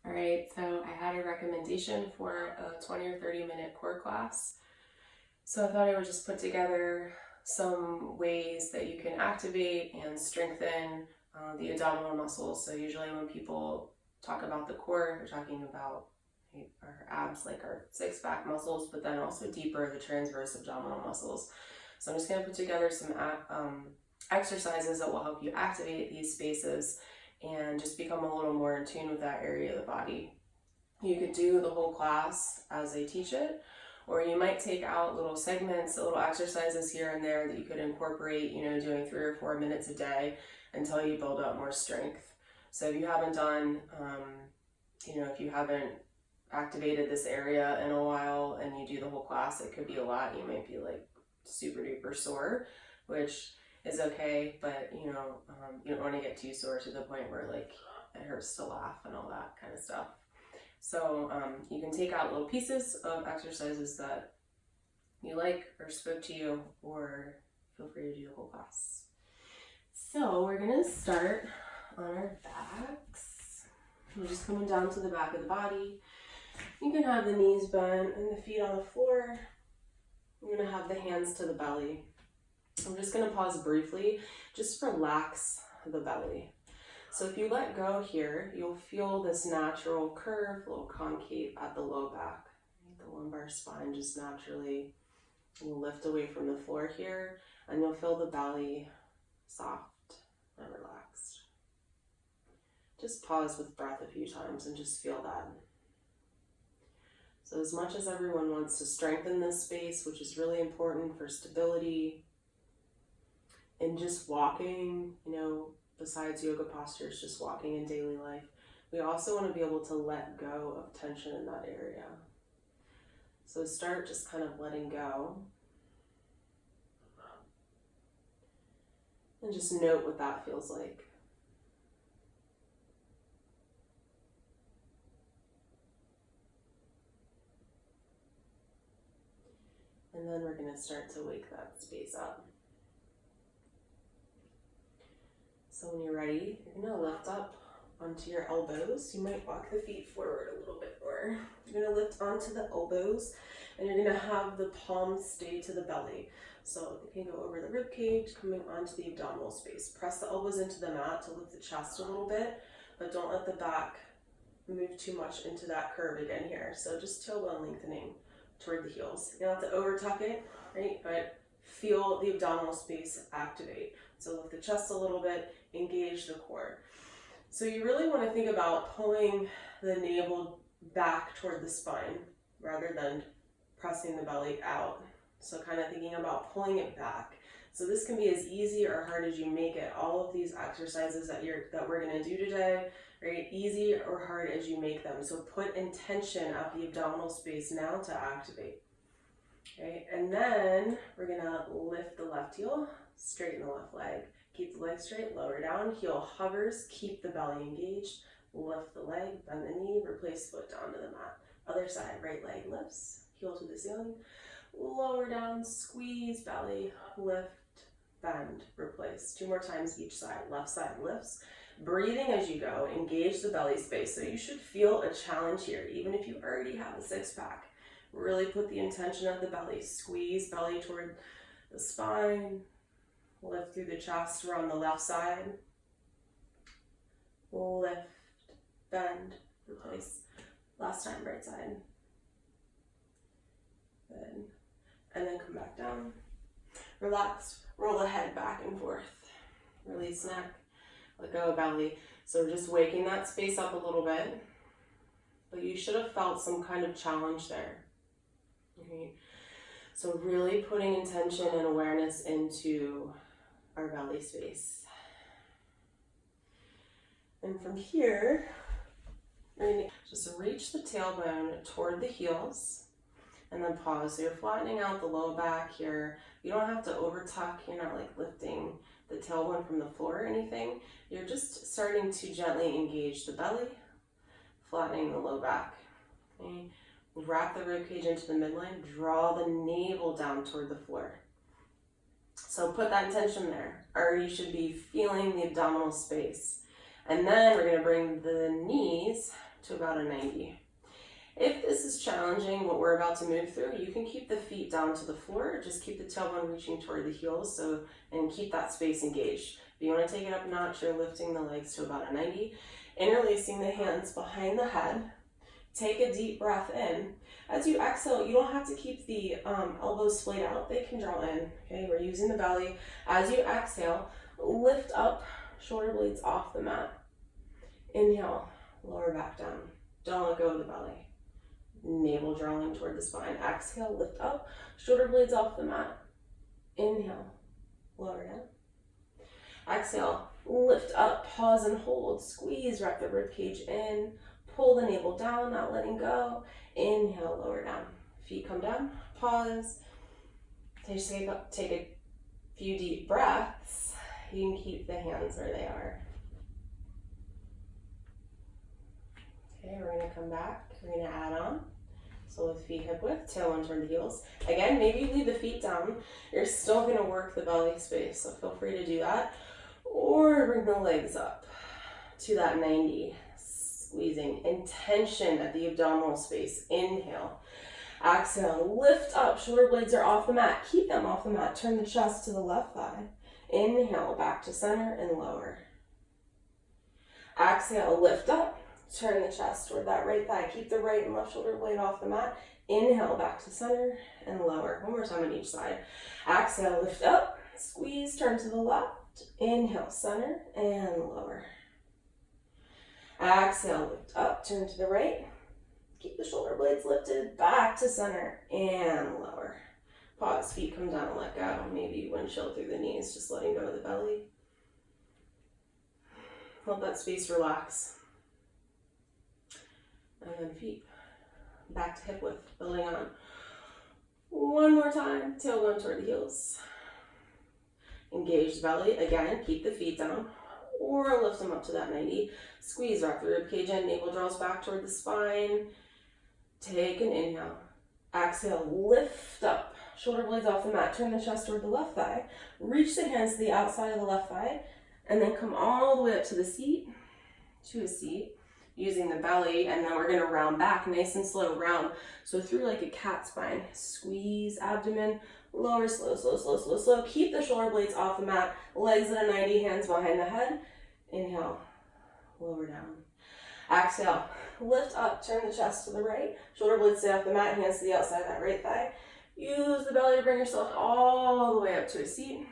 All right, so I had a recommendation for a 20 or 30-minute core class. So I thought I would just put together some ways that you can activate and strengthen the abdominal muscles. So usually when people talk about the core, they're talking about our abs, like our six-pack muscles, but then also deeper, the transverse abdominal muscles. So I'm just going to put together some exercises that will help you activate these spaces and just become a little more in tune with that area of the body. You could do the whole class as I teach it, or you might take out little segments, little exercises here and there that you could incorporate, doing 3 or 4 minutes a day until you build up more strength. So if you haven't done, if you haven't activated this area in a while and you do the whole class, it could be a lot. You might be like super duper sore, which is okay, but you don't want to get too sore to the point where like it hurts to laugh and all that kind of stuff. So you can take out little pieces of exercises that you like or spoke to you, or feel free to do the whole class. So we're gonna start on our backs. We're just coming down to the back of the body. You can have the knees bent and the feet on the floor. You're gonna have the hands to the belly. I'm just gonna pause briefly, just relax the belly. So if you let go here, you'll feel this natural curve, a little concave at the low back. The lumbar spine just naturally will lift away from the floor here, and you'll feel the belly soft and relaxed. Just pause with breath a few times and just feel that. So as much as everyone wants to strengthen this space, which is really important for stability, and just walking, besides yoga postures, just walking in daily life, we also want to be able to let go of tension in that area. So start just kind of letting go. And just note what that feels like. And then we're going to start to wake that space up. So when you're ready, you're going to lift up onto your elbows. You might walk the feet forward a little bit more. You're going to lift onto the elbows, and you're going to have the palms stay to the belly. So you can go over the rib cage, coming onto the abdominal space. Press the elbows into the mat to lift the chest a little bit, but don't let the back move too much into that curve again here. So just tailbone lengthening toward the heels. You don't have to over tuck it, right? But feel the abdominal space activate. So lift the chest a little bit, engage the core. So you really want to think about pulling the navel back toward the spine rather than pressing the belly out. So kind of thinking about pulling it back. So this can be as easy or hard as you make it. All of these exercises that we're going to do today, right? Easy or hard as you make them. So put intention at the abdominal space now to activate. Okay, and then we're gonna lift the left heel, straighten the left leg. Keep the leg straight, lower down, heel hovers, keep the belly engaged. Lift the leg, bend the knee, replace foot down to the mat. Other side, right leg lifts, heel to the ceiling. Lower down, squeeze belly, lift, bend, replace. 2 more times each side. Left side lifts. Breathing as you go, engage the belly space. So you should feel a challenge here, even if you already have a 6-pack. Really put the intention of the belly. Squeeze belly toward the spine. Lift through the chest. We're on the left side. Lift, bend, replace. Last time, right side. Good. And then come back down. Relax. Roll the head back and forth. Release neck. Let go of belly. So we're just waking that space up a little bit. But you should have felt some kind of challenge there. Okay. So really putting intention and awareness into our belly space. And from here, we're going to just reach the tailbone toward the heels and then pause. So you're flattening out the low back here. You don't have to over tuck. You're not like lifting the tailbone from the floor or anything. You're just starting to gently engage the belly, flattening the low back. Okay. Wrap the ribcage into the midline, draw the navel down toward the floor. So put that intention there, or you should be feeling the abdominal space. And then we're going to bring the knees to about a 90. If this is challenging, what we're about to move through, you can keep the feet down to the floor, just keep the tailbone reaching toward the heels, and keep that space engaged. If you want to take it up a notch, you're lifting the legs to about a 90, interlacing the hands behind the head. Take a deep breath in. As you exhale, you don't have to keep the elbows splayed out, they can draw in. Okay, we're using the belly. As you exhale, lift up, shoulder blades off the mat. Inhale, lower back down. Don't let go of the belly. Navel drawing toward the spine. Exhale, lift up, shoulder blades off the mat. Inhale, lower down. Exhale, lift up, pause and hold. Squeeze, wrap the rib cage in. Pull the navel down, not letting go. Inhale, lower down. Feet come down, pause. Take a few deep breaths. You can keep the hands where they are. Okay, we're gonna come back. We're gonna add on. So with feet hip width, tailbone toward the heels. Again, maybe you leave the feet down. You're still gonna work the belly space, so feel free to do that. Or bring the legs up to that 90. Squeezing, intention at the abdominal space. Inhale. Exhale, lift up, shoulder blades are off the mat. Keep them off the mat. Turn the chest to the left thigh. Inhale, back to center and lower. Exhale, lift up. Turn the chest toward that right thigh. Keep the right and left shoulder blade off the mat. Inhale, back to center and lower. One more time on each side. Exhale, lift up. Squeeze, turn to the left. Inhale, center and lower. Exhale, lift up, turn to the right. Keep the shoulder blades lifted, back to center and lower. Pause, feet come down and let go. Maybe windshield through the knees, just letting go of the belly. Let that space relax. And then feet back to hip width, building on. One more time, tailbone toward the heels. Engage the belly. Again, keep the feet down or lift them up to that 90. Squeeze, wrap the rib cage in, navel draws back toward the spine. Take an inhale. Exhale, lift up. Shoulder blades off the mat. Turn the chest toward the left thigh. Reach the hands to the outside of the left thigh. And then come all the way up to the seat. To a seat. Using the belly. And then we're going to round back. Nice and slow round. So through like a cat spine. Squeeze abdomen. Lower, slow, slow, slow, slow, slow. Keep the shoulder blades off the mat. Legs at a 90. Hands behind the head. Inhale. Lower down. Exhale. Lift up. Turn the chest to the right. Shoulder blades stay off the mat. Hands to the outside of that right thigh. Use the belly to bring yourself all the way up to a seat.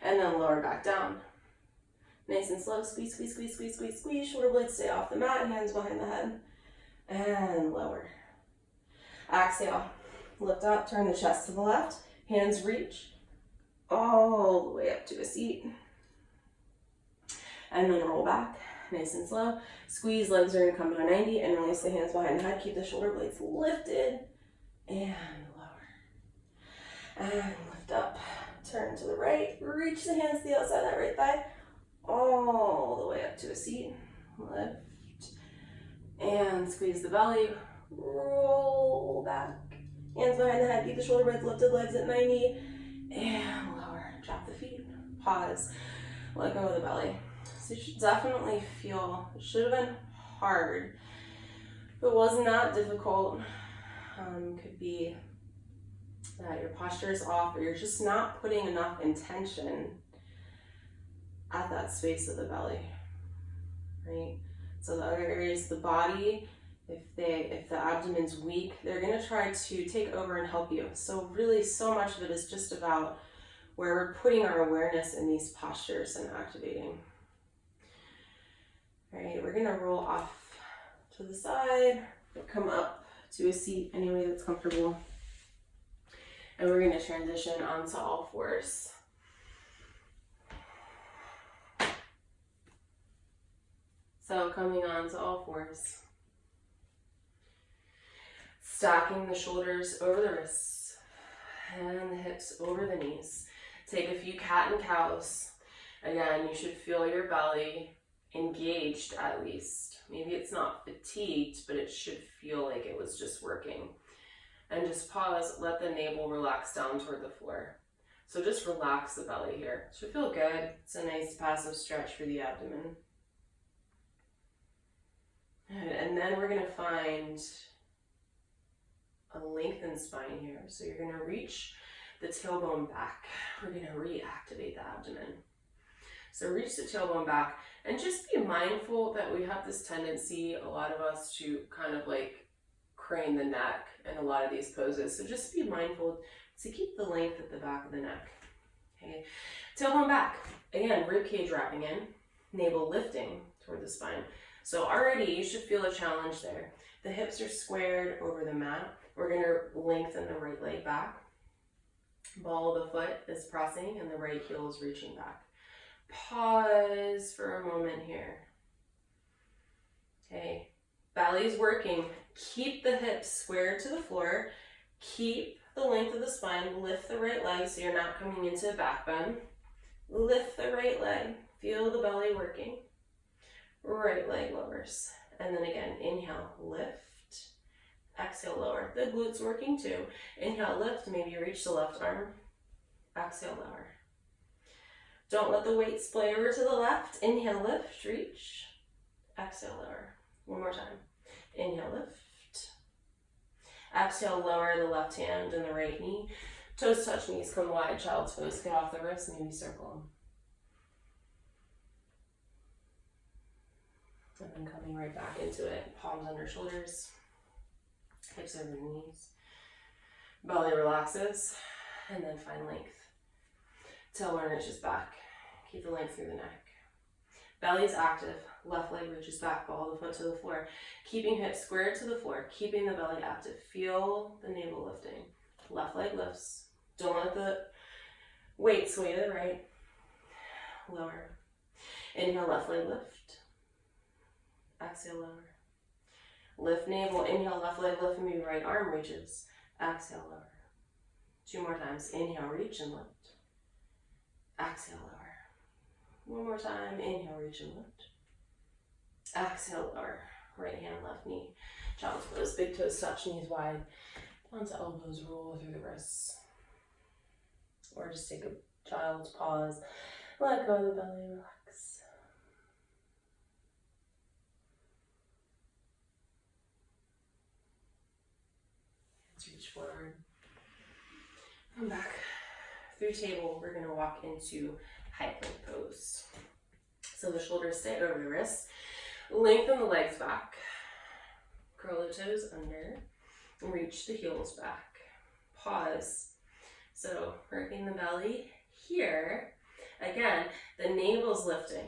And then lower back down. Nice and slow. Squeeze, squeeze, squeeze, squeeze, squeeze, squeeze. Shoulder blades stay off the mat. Hands behind the head. And lower. Exhale. Lift up. Turn the chest to the left. Hands reach all the way up to a seat. And then roll back. Nice and slow. Squeeze, legs are going to come to a 90 and release the hands behind the head. Keep the shoulder blades lifted and lower. And lift up. Turn to the right. Reach the hands to the outside of that right thigh. All the way up to a seat. Lift. And squeeze the belly. Roll back. Hands behind the head. Keep the shoulder blades lifted. Legs at 90. And lower. Drop the feet. Pause. Let go of the belly. So you should definitely feel, it should have been hard. If it was not difficult, could be that your posture is off or you're just not putting enough intention at that space of the belly, right? So the other areas of the body, if the abdomen's weak, they're gonna try to take over and help you. So really so much of it is just about where we're putting our awareness in these postures and activating. All right, we're gonna roll off to the side, come up to a seat any way that's comfortable. And we're gonna transition onto all fours. So coming on to all fours. Stacking the shoulders over the wrists and the hips over the knees. Take a few cat and cows. Again, you should feel your belly engaged at least. Maybe it's not fatigued, but it should feel like it was just working. And just pause, let the navel relax down toward the floor. So just relax the belly here. It should feel good. It's a nice passive stretch for the abdomen. then we're gonna find a lengthened spine here. So you're gonna reach the tailbone back. We're gonna reactivate the abdomen. So reach the tailbone back and just be mindful that we have this tendency, a lot of us, to kind of like crane the neck in a lot of these poses. So just be mindful to keep the length at the back of the neck. Okay, tailbone back. Again, rib cage wrapping in, navel lifting toward the spine. So already you should feel a challenge there. The hips are squared over the mat. We're gonna lengthen the right leg back. Ball of the foot is pressing and the right heel is reaching back. Pause for a moment here. Okay, belly's working. Keep the hips squared to the floor. Keep the length of the spine. Lift the right leg so you're not coming into a back bend. Lift the right leg. Feel the belly working. Right leg lowers. And then again, inhale, lift. Exhale, lower. The glutes working too. Inhale, lift. Maybe you reach the left arm. Exhale, lower. Don't let the weight splay over to the left. Inhale, lift, reach. Exhale, lower. One more time. Inhale, lift. Exhale, lower the left hand and the right knee. Toes touch, knees come wide. Child's pose. Get off the wrist, maybe circle them. And then coming right back into it. Palms under shoulders. Hips over the knees. Belly relaxes. And then find length. Tailbone reaches back. Keep the length through the neck. Belly is active. Left leg reaches back. Ball of the foot to the floor. Keeping hips squared to the floor. Keeping the belly active. Feel the navel lifting. Left leg lifts. Don't let the weight sway to the right. Lower. Inhale, left leg lift. Exhale, lower. Lift navel. Inhale, left leg lift. Maybe right arm reaches. Exhale, lower. 2 more times. Inhale, reach and lift. Exhale, lower. One more time. Inhale, reach and lift. Exhale, lower. Right hand, left knee. Child's pose. Big toes touch, knees wide. Onto elbows, roll through the wrists. Or just take a child's pause. Let go of the belly, relax. Hands reach forward. Come back. Through table, we're gonna walk into high plank pose. So the shoulders stay over the wrists. Lengthen the legs back. Curl the toes under. Reach the heels back. Pause. So working the belly here. Again, the navel's lifting.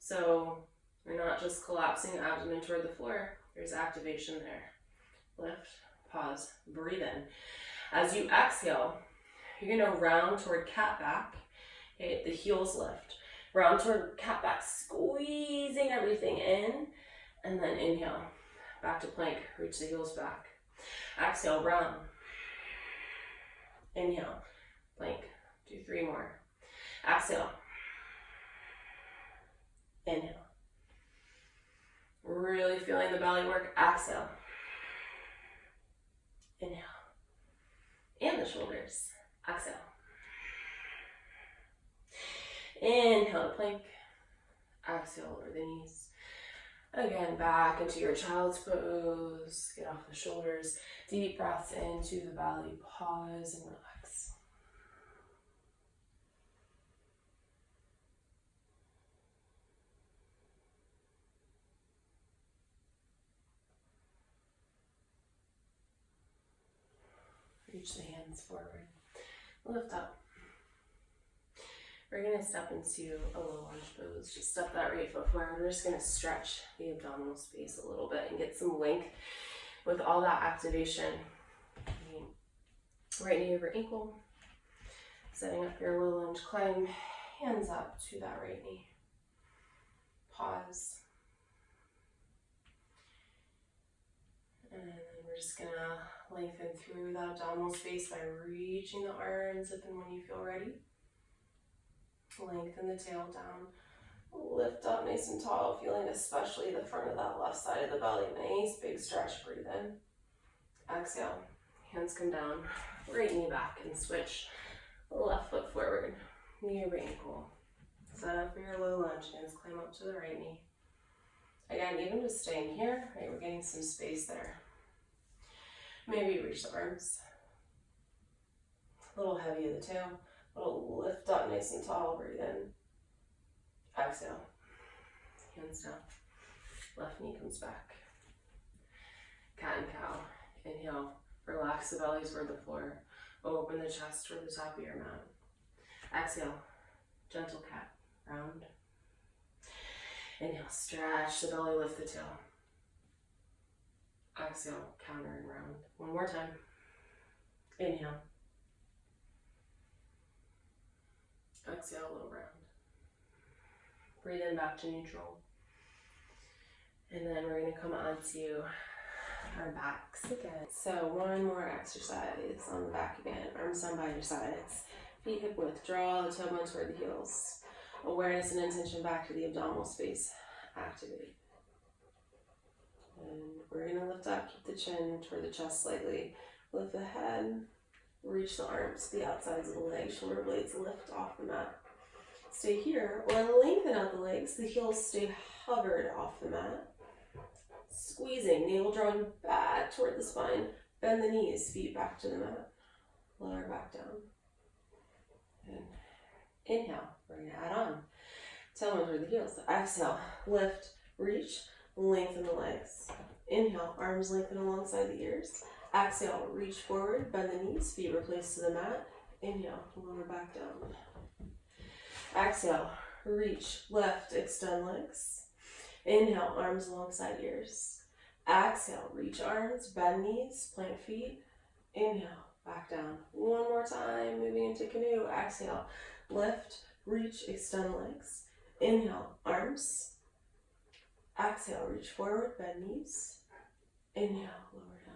So we're not just collapsing the abdomen toward the floor. There's activation there. Lift, pause, breathe in. As you exhale, you're gonna round toward cat back. Okay, the heels lift. Round toward cat back, squeezing everything in. And then inhale, back to plank, reach the heels back. Exhale, round. Inhale, plank, do 3 more. Exhale. Inhale. Really feeling the belly work. Exhale. Inhale. And the shoulders. Exhale. Inhale to plank. Exhale over the knees. Again, back into your child's pose. Get off the shoulders. Deep breaths into the belly. Pause and relax. Reach the hands forward. Lift up. We're going to step into a low lunge pose. Just step that right foot forward. We're just going to stretch the abdominal space a little bit and get some length with all that activation. Right knee over ankle. Setting up your low lunge climb. Hands up to that right knee. Pause. And then we're just going to lengthen through that abdominal space by reaching the arms up and when you feel ready. Lengthen the tail down. Lift up nice and tall, feeling especially the front of that left side of the belly. Nice big stretch, breathe in. Exhale, hands come down, right knee back and switch. Left foot forward, knee over ankle. Set up for your low lunge, hands climb up to the right knee. Again, even just staying here, right, we're getting some space there. Maybe reach the arms. A little heavy in the tail. A little lift up nice and tall, breathe in. Exhale. Hands down. Left knee comes back. Cat and cow. Inhale. Relax the belly toward the floor. Open the chest toward the top of your mat. Exhale. Gentle cat. Round. Inhale. Stretch the belly, lift the tail. Exhale. Counter and round. One more time. Inhale. Exhale, a little round. Breathe in back to neutral. And then we're going to come onto our backs again. So one more exercise on the back again. Arms down by your sides. Feet hip width. Draw the tailbone toward the heels. Awareness and intention back to the abdominal space. Activate. And we're going to lift up. Keep the chin toward the chest slightly. Lift the head. Reach the arms to the outsides of the legs. Shoulder blades lift off the mat. Stay here or lengthen out the legs. The heels stay hovered off the mat. Squeezing, navel drawing back toward the spine. Bend the knees, feet back to the mat. Lower back down. And inhale, we're going to add on. Tailbone toward the heels. Exhale, lift, reach, lengthen the legs. Inhale, arms lengthen alongside the ears. Exhale, reach forward, bend the knees, feet replace to the mat. Inhale, lower back down. Exhale, reach, lift, extend legs. Inhale, arms alongside ears. Exhale, reach arms, bend knees, plant feet. Inhale, back down. One more time, moving into canoe. Exhale, lift, reach, extend legs. Inhale, arms. Exhale, reach forward, bend knees. Inhale, lower down.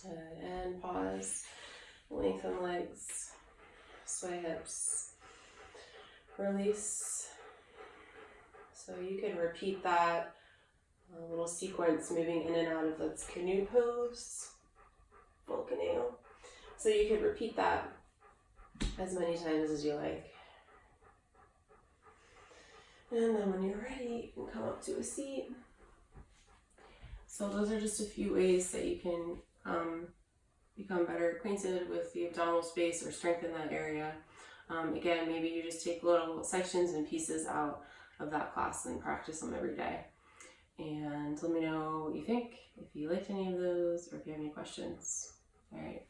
Good. And pause. Lengthen legs. Sway hips. Release. So you can repeat that little sequence moving in and out of this canoe pose. Full canoe. So you could repeat that as many times as you like. And then when you're ready, you can come up to a seat. So those are just a few ways that you can become better acquainted with the abdominal space or strengthen that area. Again, maybe you just take little sections and pieces out of that class and practice them every day. And let me know what you think, if you liked any of those, or if you have any questions. All right.